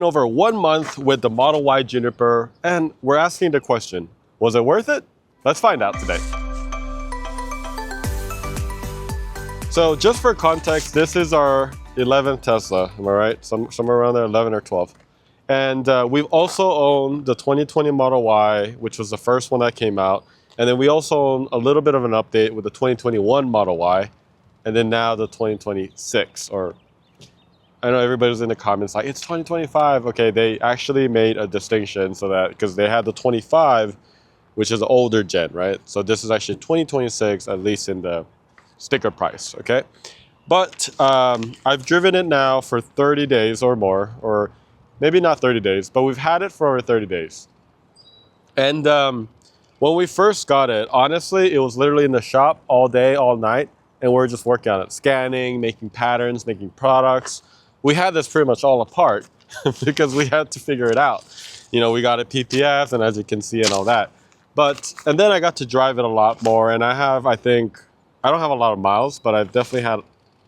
over 1 month with the Model Y Juniper, and we're asking the question, was it worth it? Let's find out today. So just for context, this is our 11th Tesla, am I right? Somewhere around there, 11 or 12. And we've also owned the 2020 Model Y, which was the first one that came out. And then we also own a little bit of an update with the 2021 Model Y, and then now the 2026, or I know everybody's in the comments like, it's 2025. Okay, they actually made a distinction so that, because they had the 25, which is the older gen, right? So this is actually 2026, at least in the sticker price, okay? But I've driven it now for 30 days or more, or maybe not 30 days, but we've had it for over 30 days. And when we first got it, honestly, it was literally in the shop all day, all night, and we're just working on it, scanning, making patterns, making products. We had this pretty much all apart because we had to figure it out. You know, we got it PPF, and as you can see, and all that. And then I got to drive it a lot more, and I think, I don't have a lot of miles, but I've definitely had,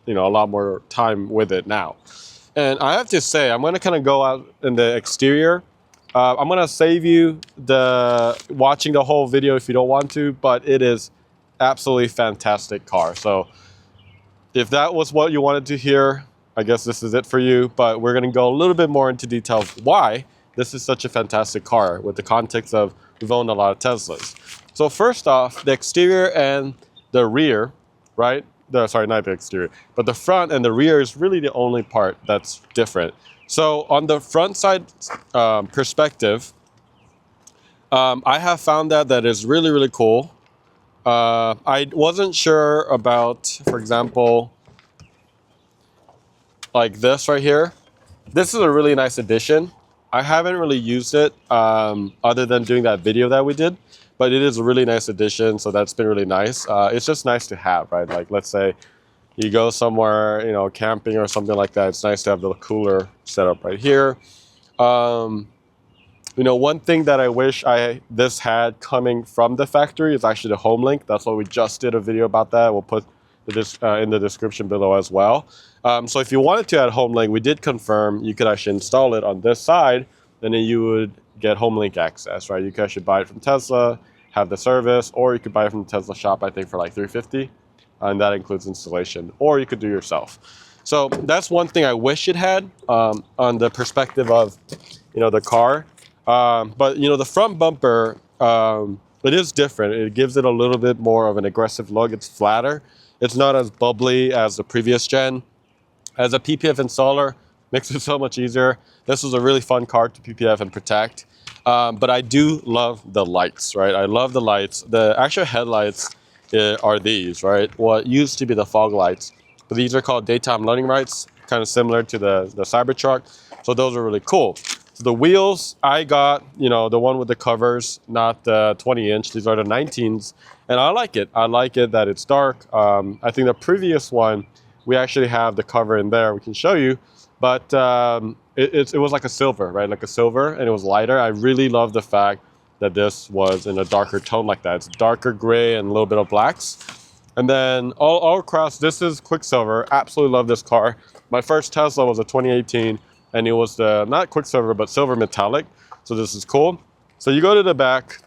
you know, a lot more time with it now. And I have to say, I'm going to kind of go out in the exterior. I'm going to save you watching the whole video if you don't want to, but it is absolutely fantastic car. So if that was what you wanted to hear, I guess this is it for you, but we're going to go a little bit more into detail of why this is such a fantastic car with the context of we've owned a lot of Teslas. So first off, the exterior and the rear, right? Sorry, not the exterior, but the front and the rear is really the only part that's different. So on the front side perspective, I have found that is really, really cool. I wasn't sure about, for example, like this right here. This is a really nice addition. I haven't really used it other than doing that video that we did, but it is a really nice addition, so that's been really nice. It's just nice to have, right? Like, let's say you go somewhere, you know, camping or something like that. It's nice to have the cooler set up right here. You know, one thing that I wish this had coming from the factory is actually the home link. That's why we just did a video about that. We'll put this in the description below as well. So if you wanted to add home link, we did confirm you could actually install it on this side, and then you would get home link access, right? You could actually buy it from Tesla, have the service, or you could buy it from the Tesla shop, I think for like $350, and that includes installation, or you could do yourself. So that's one thing I wish it had on the perspective of, you know, the car. But you know, the front bumper, it is different. It gives it a little bit more of an aggressive look. It's flatter. It's not as bubbly as the previous gen. As a PPF installer, makes it so much easier. This was a really fun car to PPF and protect. But I do love the lights, right? I love the lights. The actual headlights are these, right? What used to be the fog lights, but these are called daytime running lights, kind of similar to the Cybertruck. So those are really cool. So the wheels, I got, you know, the one with the covers, not the 20-inch. These are the 19s, and I like it. I like it that it's dark. I think the previous one, we actually have the cover in there. We can show you, but it was like a silver, right? Like a silver, and it was lighter. I really love the fact that this was in a darker tone like that. It's darker gray and a little bit of blacks. And then all across, this is Quicksilver. Absolutely love this car. My first Tesla was a 2018, and it was the, not Quicksilver, but silver metallic. So this is cool. So you go to the back.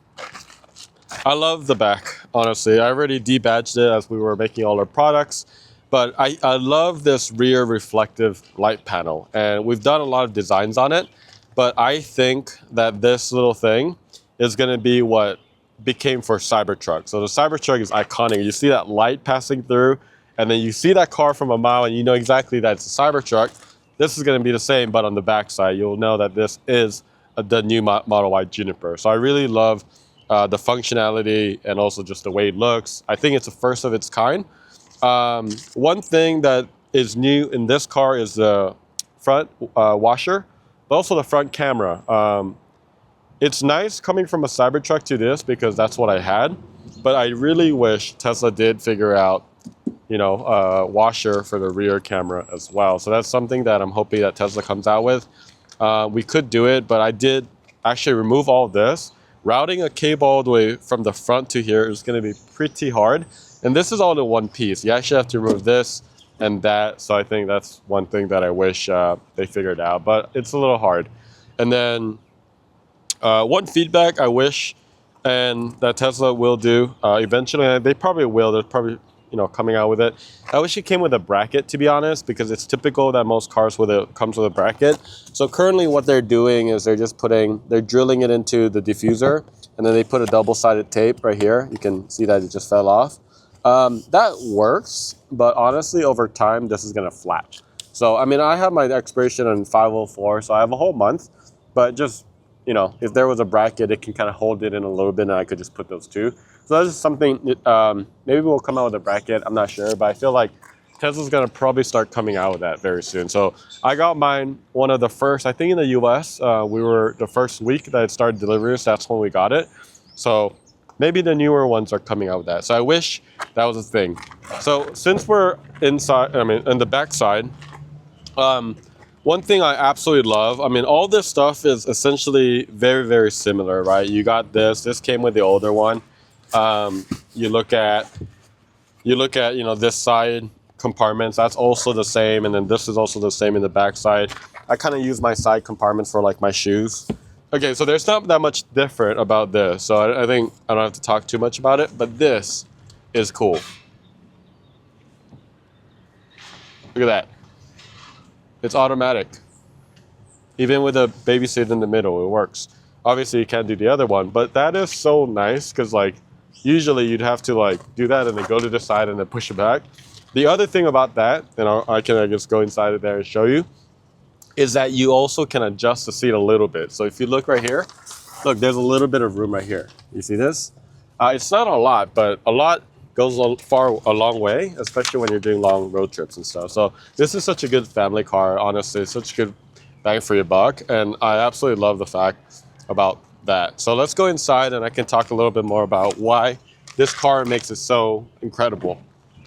I love the back, honestly. I already debadged it as we were making all our products. But I love this rear reflective light panel, and we've done a lot of designs on it, but I think that this little thing is going to be what became for Cybertruck. So the Cybertruck is iconic. You see that light passing through, and then you see that car from a mile, and you know exactly that it's a Cybertruck. This is going to be the same, but on the backside, you'll know that this is the new Model Y Juniper. So I really love the functionality and also just the way it looks. I think it's the first of its kind. One thing that is new in this car is the front washer, but also the front camera. It's nice coming from a Cybertruck to this because that's what I had, but I really wish Tesla did figure out, you know, a washer for the rear camera as well. So that's something that I'm hoping that Tesla comes out with. We could do it, but I did actually remove all of this. Routing a cable all the way from the front to here is going to be pretty hard. And this is all in one piece. You actually have to remove this So I think that's one thing that I wish they figured out, but it's a little hard. And then one feedback I wish, and that Tesla will do eventually, and they probably will. They're probably coming out with it. I wish it came with a bracket, to be honest, because it's typical that most cars comes with a bracket. So currently, what they're doing is they're drilling it into the diffuser, and then they put a double-sided tape right here. You can see that it just fell off. That works, but honestly, over time, this is gonna flat. So I mean, I have my expiration on 504, so I have a whole month, but just if there was a bracket, it can kind of hold it in a little bit, and I could just put those two. So that's just something, maybe we'll come out with a bracket, I'm not sure, but I feel like Tesla's gonna probably start coming out with that very soon. So I got mine one of the first, I think in the US, we were the first week that it started delivering, so that's when we got it. So maybe the newer ones are coming out with that. So I wish that was a thing. So since we're inside, in the back side, one thing I absolutely love, all this stuff is essentially very, very similar, right? You got this came with the older one. You look at, this side compartments, that's also the same. And then this is also the same in the back side. I kind of use my side compartments for like my shoes. Okay, so there's not that much different about this. So I think I don't have to talk too much about it, but this is cool. Look at that. It's automatic. Even with a baby seat in the middle, it works. Obviously, you can't do the other one, but that is so nice because like usually you'd have to like do that and then go to the side and then push it back. The other thing about that, and I can just go inside of there and show you, is that you also can adjust the seat a little bit. So if you look right here, look, there's a little bit of room right here. You see this? It's not a lot, but a lot goes a long way, especially when you're doing long road trips and stuff. So this is such a good family car, honestly. It's such a good bang for your buck, and I absolutely love the fact about that. So let's go inside and I can talk a little bit more about why this car makes it so incredible.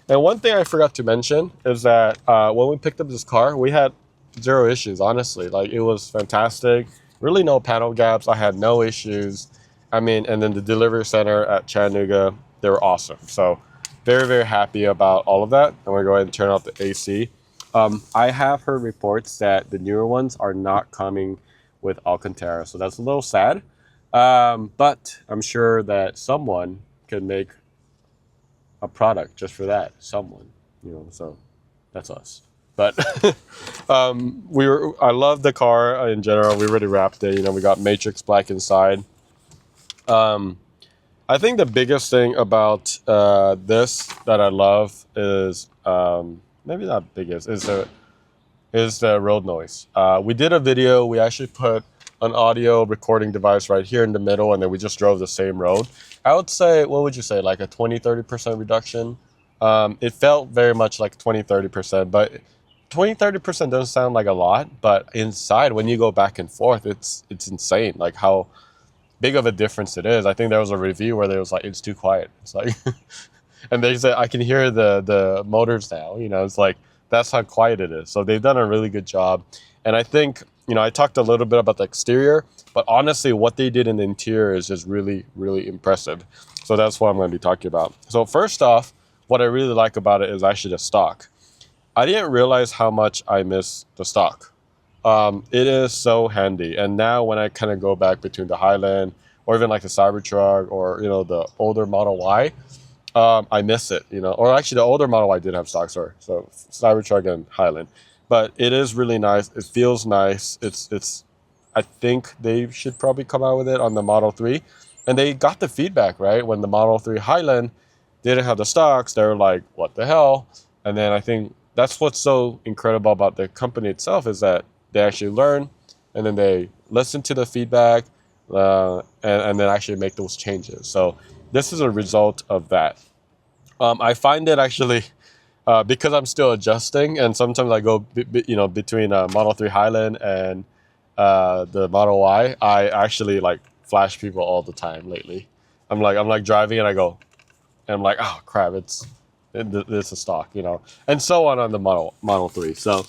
And one thing I forgot to mention is that when we picked up this car, we had zero issues, honestly. Like, it was fantastic. Really no panel gaps. I had no issues. And then the delivery center at Chattanooga, they were awesome. So very, very happy about all of that. I'm gonna go ahead and turn off the AC. I have heard reports that the newer ones are not coming with Alcantara, so that's a little sad. But I'm sure that someone can make a product just for that. Someone, so that's us. But I love the car in general. We already wrapped it. We got Matrix Black inside. I think the biggest thing about this that I love is maybe not biggest is the road noise. We did a video. We actually put an audio recording device right here in the middle, and then we just drove the same road. I would say, what would you say, like a 20-30% reduction? It felt very much like 20-30%, but 20-30% doesn't sound like a lot, but inside when you go back and forth, it's insane, like how big of a difference it is. I think there was a review where they was like, it's too quiet. It's like, and they said, I can hear the motors now, it's like, that's how quiet it is. So they've done a really good job. And I think, I talked a little bit about the exterior, but honestly, what they did in the interior is just really, really impressive. So that's what I'm going to be talking about. So first off, what I really like about it is actually the stock. I didn't realize how much I miss the stock. It is so handy. And now when I kind of go back between the Highland or even like the Cybertruck or, the older Model Y, I miss it, or actually the older Model Y did have stock, sorry. So Cybertruck and Highland, but it is really nice. It feels nice. I think they should probably come out with it on the Model 3. And they got the feedback, right? When the Model 3 Highland didn't have the stocks, they were like, what the hell? And then I think that's what's so incredible about the company itself is that they actually learn and then they listen to the feedback and then actually make those changes. So this is a result of that. I find it actually, because I'm still adjusting and sometimes I go, between Model 3 Highland and the Model Y, I actually like flash people all the time lately. I'm like driving and I go, and I'm like, oh crap, it's a stock, and so on the Model 3. So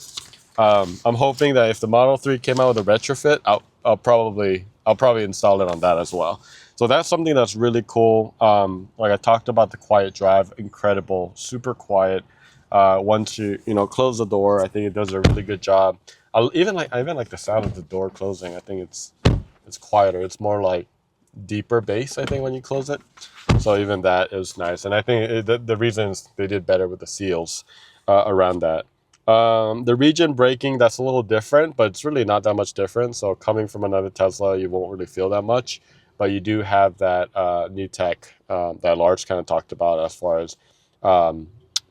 I'm hoping that if the Model 3 came out with a retrofit, I'll probably install it on that as well. So that's something that's really cool. Like I talked about the quiet drive, incredible, super quiet. Once you close the door, I think it does a really good job. I even like the sound of the door closing. I think it's quieter. It's more like deeper bass, I think, when you close it. So even that is nice. And I think the reason is they did better with the seals around that. The region braking, that's a little different, but it's really not that much different. So coming from another Tesla, you won't really feel that much. But you do have that new tech that Lars kind of talked about as far as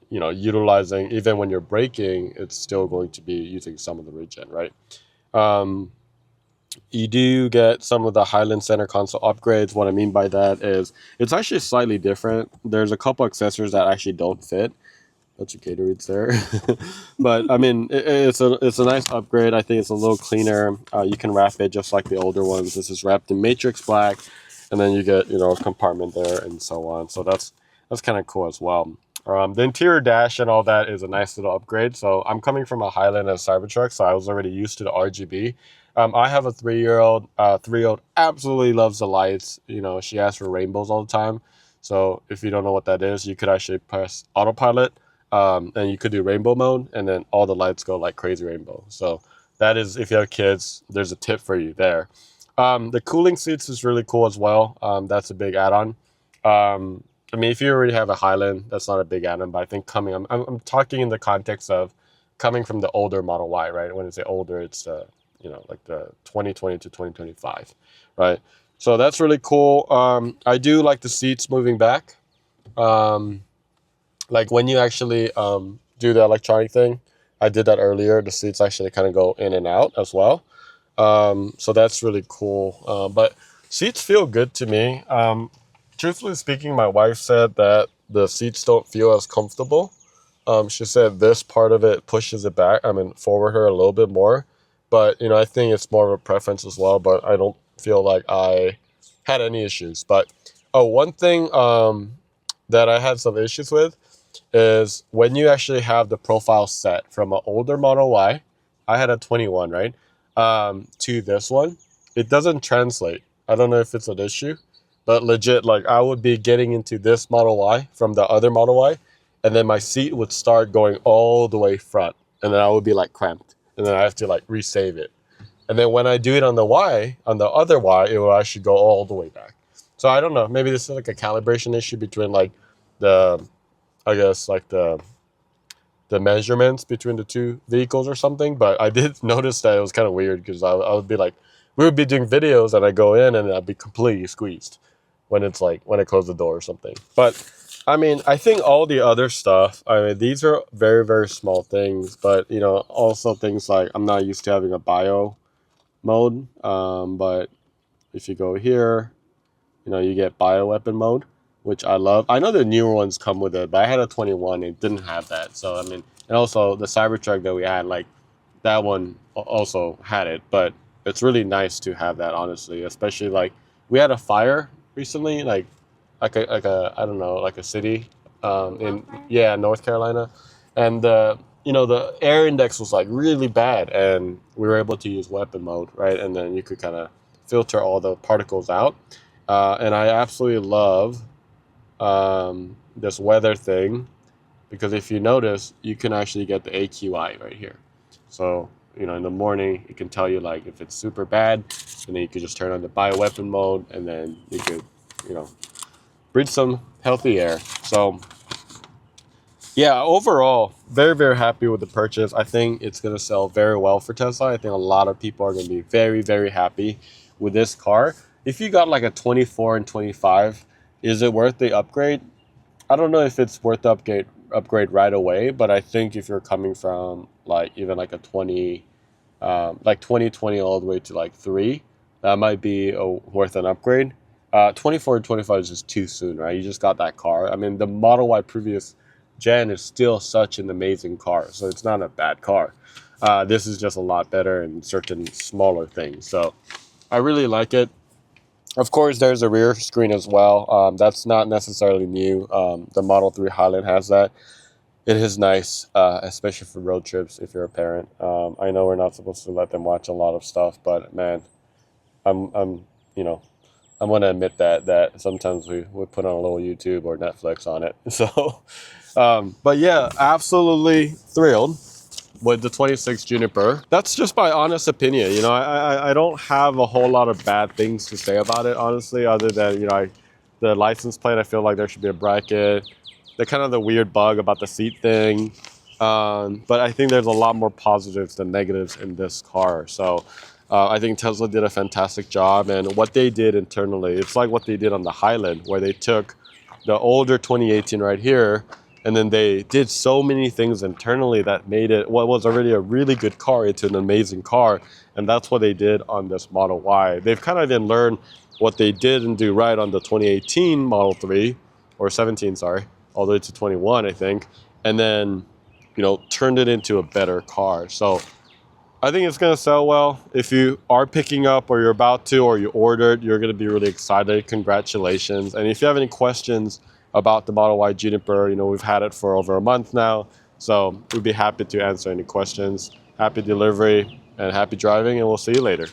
utilizing, even when you're braking, it's still going to be using some of the region, right? You do get some of the Highland Center console upgrades. What I mean by that is it's actually slightly different. There's a couple accessories that actually don't fit. That's your Gatorade's there. But I mean, it's a nice upgrade. I think it's a little cleaner. You can wrap it just like the older ones. This is wrapped in matrix black, and then you get a compartment there and so on. So that's kind of cool as well. The interior dash and all that is a nice little upgrade. So I'm coming from a Highland and a Cybertruck, so I was already used to the RGB. I have a 3-year-old. 3-year-old absolutely loves the lights. She asks for rainbows all the time. So if you don't know what that is, you could actually press autopilot, and you could do rainbow mode, and then all the lights go like crazy rainbow. So that is, if you have kids, there's a tip for you there. The cooling seats is really cool as well. That's a big add-on. I mean, if you already have a Highland, that's not a big add-on, but I think I'm talking in the context of coming from the older Model Y, right? When I say older, it's like the 2020 to 2025, right? So that's really cool. I do like the seats moving back. Like when you actually do the electronic thing, I did that earlier. The seats actually kind of go in and out as well. So that's really cool. But seats feel good to me. Truthfully speaking, my wife said that the seats don't feel as comfortable. She said this part of it pushes it back, forward her a little bit more. But, I think it's more of a preference as well, but I don't feel like I had any issues. But, one thing that I had some issues with is when you actually have the profile set from an older Model Y, I had a 21, right, to this one, it doesn't translate. I don't know if it's an issue, but legit, like I would be getting into this Model Y from the other Model Y, and then my seat would start going all the way front, and then I would be like cramped, and then I have to like resave it. And then when I do it on the other Y, it will actually go all the way back. So I don't know, maybe this is like a calibration issue between like I guess like the measurements between the two vehicles or something. But I did notice that it was kind of weird because I would be like, we would be doing videos and I go in and I'd be completely squeezed when it's like when I close the door or something. But I mean, I think all the other stuff, these are very, very small things, but also things like I'm not used to having a bio mode. But if you go here, you get bioweapon mode, which I love. I know the newer ones come with it, but I had a 21, it didn't have that. So I mean, and also the Cybertruck that we had, like that one also had it, but it's really nice to have that, honestly, especially like we had a fire recently, like a I don't know, like a city in North Carolina, and the air index was like really bad, and we were able to use weapon mode, right, and then you could kind of filter all the particles out, and I absolutely love this weather thing, because if you notice, you can actually get the AQI right here. So in the morning, it can tell you like if it's super bad, and then you could just turn on the bioweapon mode, and then you could breathe some healthy air. So yeah, overall, very, very happy with the purchase. I think it's going to sell very well for Tesla. I think a lot of people are going to be very, very happy with this car. If you got like a 24 and 25, is it worth the upgrade? I don't know if it's worth the upgrade right away, but I think if you're coming from like even like a 20, like 2020 all the way to like 3, that might be worth an upgrade. 24 and 25 is just too soon, right? You just got that car. I mean, the Model Y previous gen is still such an amazing car, so it's not a bad car. This is just a lot better in certain smaller things. So I really like it. Of course, there's a rear screen as well. That's not necessarily new. The Model 3 Highland has that. It is nice, especially for road trips if you're a parent. I know we're not supposed to let them watch a lot of stuff, but man, I'm going to admit that sometimes we put on a little YouTube or Netflix on it. So But yeah, absolutely thrilled with the 26 Juniper. That's just my honest opinion. You know, I don't have a whole lot of bad things to say about it, honestly, other than, you know, the license plate, I feel like there should be a bracket. The kind of the weird bug about the seat thing. But I think there's a lot more positives than negatives in this car. So I think Tesla did a fantastic job. And what they did internally, it's like what they did on the Highland, where they took the older 2018 right here, and then they did so many things internally that made it what was already a really good car into an amazing car. And that's what they did on this Model Y. They've kind of then learned what they didn't do right on the 2018 Model 3, or 17, sorry, all the way to 21, I think. And then, you know, turned it into a better car. So I think it's going to sell well. If you are picking up, or you're about to, or you ordered, you're going to be really excited. Congratulations. And if you have any questions about the Model Y Juniper, you know, we've had it for over a month now. So we'd be happy to answer any questions. Happy delivery and happy driving, and we'll see you later.